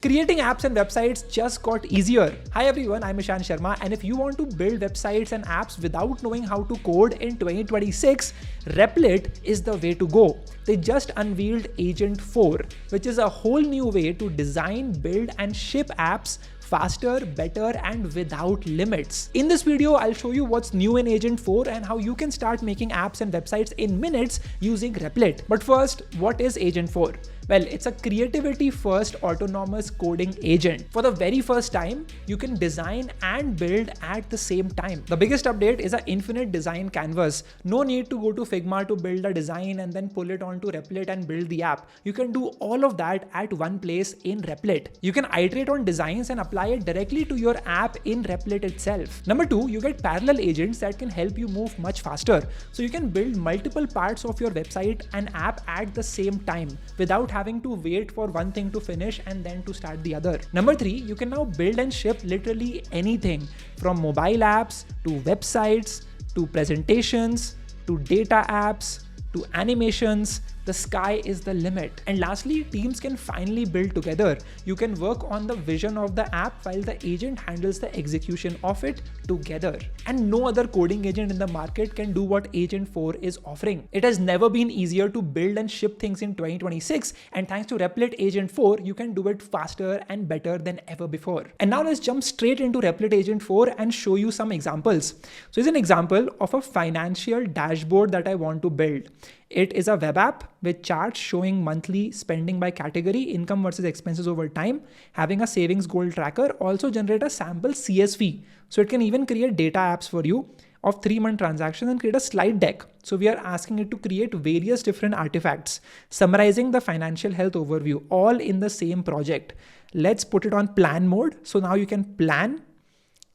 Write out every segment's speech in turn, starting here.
Creating apps and websites just got easier. Hi everyone, I'm Ishan Sharma, and if you want to build websites and apps without knowing how to code in 2026, Replit is the way to go. They just unveiled Agent 4, which is a whole new way to design, build, and ship apps faster, better, and without limits. In this video, I'll show you what's new in Agent 4 and how you can start making apps and websites in minutes using Replit. But first, what is Agent 4? Well, it's a creativity-first autonomous coding agent. For the very first time, you can design and build at the same time. The biggest update is an infinite design canvas. No need to go to Figma to build a design and then pull it onto Replit and build the app. You can do all of that at one place in Replit. You can iterate on designs and apply it directly to your app in Replit itself. Number two, you get parallel agents that can help you move much faster. So you can build multiple parts of your website and app at the same time without having to wait for one thing to finish and then to start the other. Number three, you can now build and ship literally anything from mobile apps to websites to presentations to data apps to animations. The sky is the limit. And lastly, teams can finally build together. You can work on the vision of the app while the agent handles the execution of it together. And no other coding agent in the market can do what Agent 4 is offering. It has never been easier to build and ship things in 2026. And thanks to Replit Agent 4, you can do it faster and better than ever before. And now let's jump straight into Replit Agent 4 and show you some examples. So here's an example of a financial dashboard that I want to build. It is a web app with charts showing monthly spending by category, income versus expenses over time, having a savings goal tracker, also generate a sample CSV. So it can even create data apps for you of 3-month transactions and create a slide deck. So we are asking it to create various different artifacts, summarizing the financial health overview, all in the same project. Let's put it on plan mode. So now you can plan.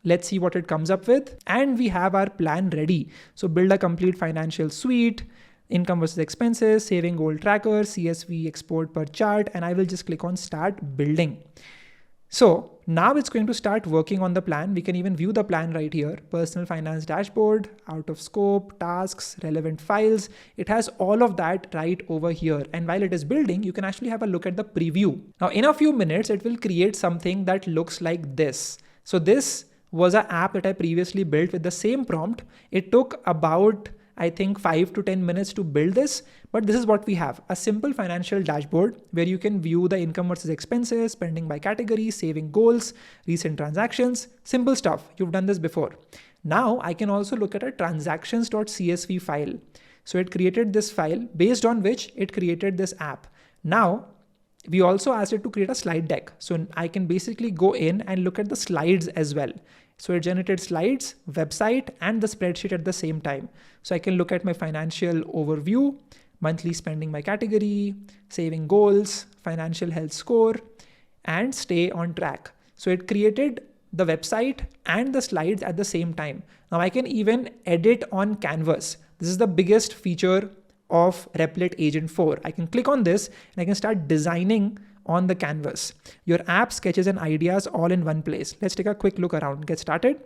Let's see what it comes up with. And we have our plan ready. So build a complete financial suite, income versus expenses, saving goal tracker, CSV export per chart, and I will just click on start building. So now it's going to start working on the plan. We can even view the plan right here. Personal finance dashboard, out of scope, tasks, relevant files. It has all of that right over here. And while it is building, you can actually have a look at the preview. Now in a few minutes, it will create something that looks like this. So this was an app that I previously built with the same prompt. It took about, I think, 5 to 10 minutes to build this, but this is what we have. A simple financial dashboard where you can view the income versus expenses, spending by category, saving goals, recent transactions, simple stuff. You've done this before. Now I can also look at a transactions.csv file. So it created this file based on which it created this app. Now we also asked it to create a slide deck. So I can basically go in and look at the slides as well. So it generated slides, website, and the spreadsheet at the same time. So I can look at my financial overview, monthly spending by category, saving goals, financial health score, and stay on track. So it created the website and the slides at the same time. Now I can even edit on canvas. This is the biggest feature of Replit Agent 4. I can click on this and I can start designing on the canvas. Your app, sketches, and ideas all in one place. Let's take a quick look around. Get started.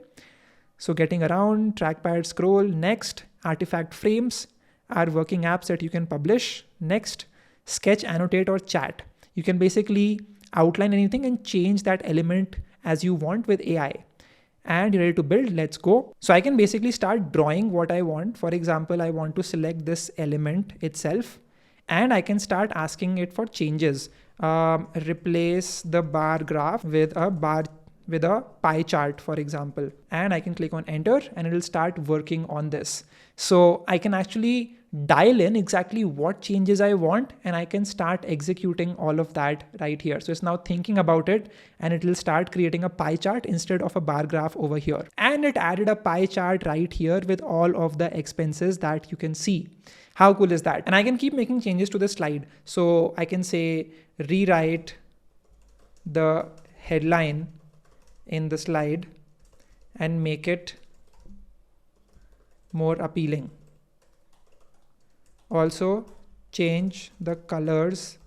So getting around, trackpad, scroll, next, artifact frames are working apps that you can publish. Next, sketch, annotate, or chat. You can basically outline anything and change that element as you want with AI. And you're ready to build. Let's go. So I can basically start drawing what I want. For example, I want to select this element itself and I can start asking it for changes. Replace the bar graph with a pie chart, for example. And I can click on enter and it will start working on this. So I can actually dial in exactly what changes I want and I can start executing all of that right here. So it's now thinking about it and it will start creating a pie chart instead of a bar graph over here. And it added a pie chart right here with all of the expenses that you can see. How cool is that? And I can keep making changes to the slide. So I can say rewrite the headline in the slide and make it more appealing. Also change the colors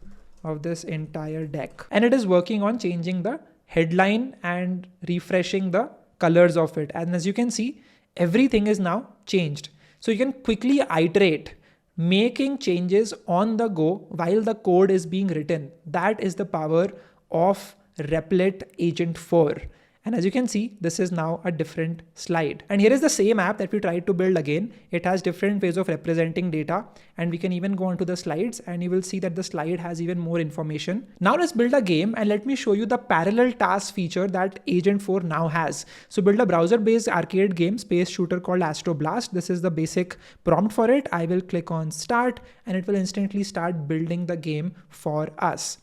of this entire deck. And it is working on changing the headline and refreshing the colors of it. And as you can see, everything is now changed. So you can quickly iterate, making changes on the go while the code is being written. That is the power of Replit Agent 4. And as you can see, this is now a different slide. And here is the same app that we tried to build again. It has different ways of representing data. And we can even go onto the slides and you will see that the slide has even more information. Now let's build a game and let me show you the parallel task feature that Agent 4 now has. So build a browser-based arcade game space shooter called Astro Blast. This is the basic prompt for it. I will click on start and it will instantly start building the game for us.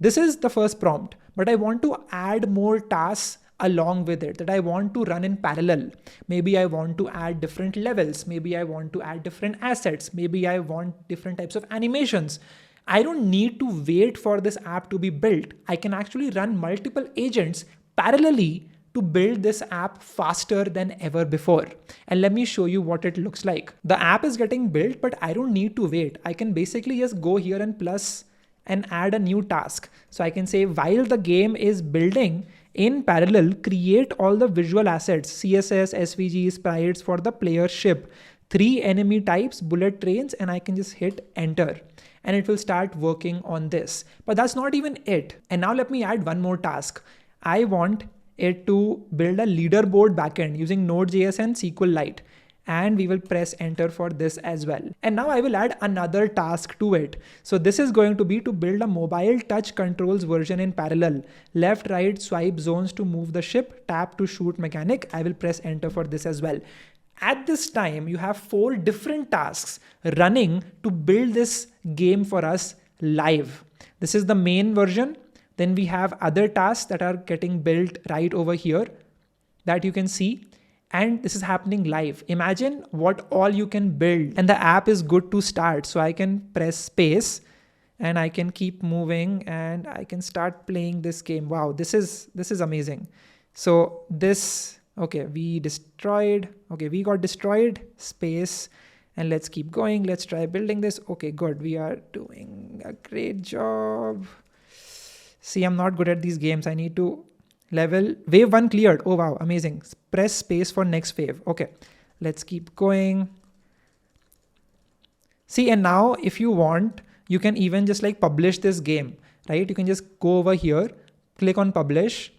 This is the first prompt, but I want to add more tasks along with it that I want to run in parallel. Maybe I want to add different levels. Maybe I want to add different assets. Maybe I want different types of animations. I don't need to wait for this app to be built. I can actually run multiple agents parallelly to build this app faster than ever before. And let me show you what it looks like. The app is getting built, but I don't need to wait. I can basically just go here and plus and add a new task. So I can say while the game is building, in parallel, create all the visual assets, CSS, SVG, sprites for the player ship, 3 enemy types, bullet trains, and I can just hit enter. And it will start working on this. But that's not even it. And now let me add one more task. I want it to build a leaderboard backend using Node.js and SQLite. And we will press enter for this as well. And now I will add another task to it. So this is going to be to build a mobile touch controls version in parallel. Left, right, swipe zones to move the ship, tap to shoot mechanic. I will press enter for this as well. At this time, you have 4 different tasks running to build this game for us live. This is the main version. Then we have other tasks that are getting built right over here that you can see. And this is happening live. Imagine what all you can build and the app is good to start. So I can press space and I can keep moving and I can start playing this game. Wow, this is amazing. So this, okay, we got destroyed, space, and let's keep going. Let's try building this. Okay, good. We are doing a great job. See, I'm not good at these games. I need to level. Wave 1 cleared. Oh wow, amazing. Press space for next wave. Okay, let's keep going. See, and now if you want, you can even just like publish this game, right? You can just go over here, click on publish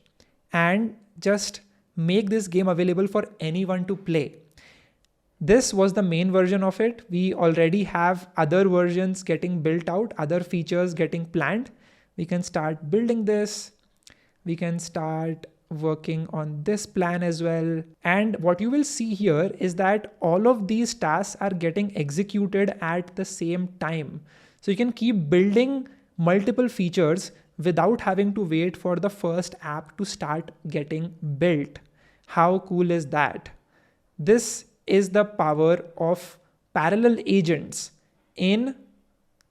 and just make this game available for anyone to play. This was the main version of it. We already have other versions getting built out, other features getting planned. We can start building this. We can start working on this plan as well. And what you will see here is that all of these tasks are getting executed at the same time. So you can keep building multiple features without having to wait for the first app to start getting built. How cool is that? This is the power of parallel agents in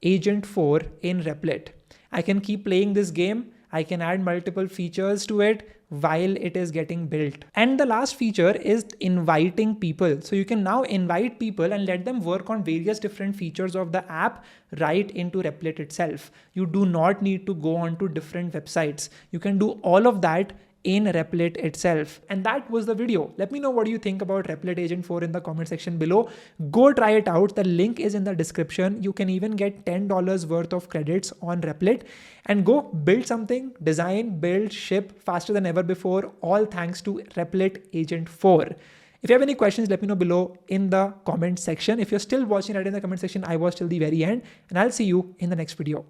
Agent 4 in Replit. I can keep playing this game. I can add multiple features to it while it is getting built. And the last feature is inviting people. So you can now invite people and let them work on various different features of the app right into Replit itself. You do not need to go on to different websites. You can do all of that in Replit itself. And that was the video. Let me know what you think about Replit Agent 4 in the comment section below. Go try it out. The link is in the description. You can even get $10 worth of credits on Replit and go build something, design, build, ship faster than ever before, all thanks to Replit Agent 4. If you have any questions, let me know below in the comment section. If you're still watching right in the comment section, I was till the very end, and I'll see you in the next video.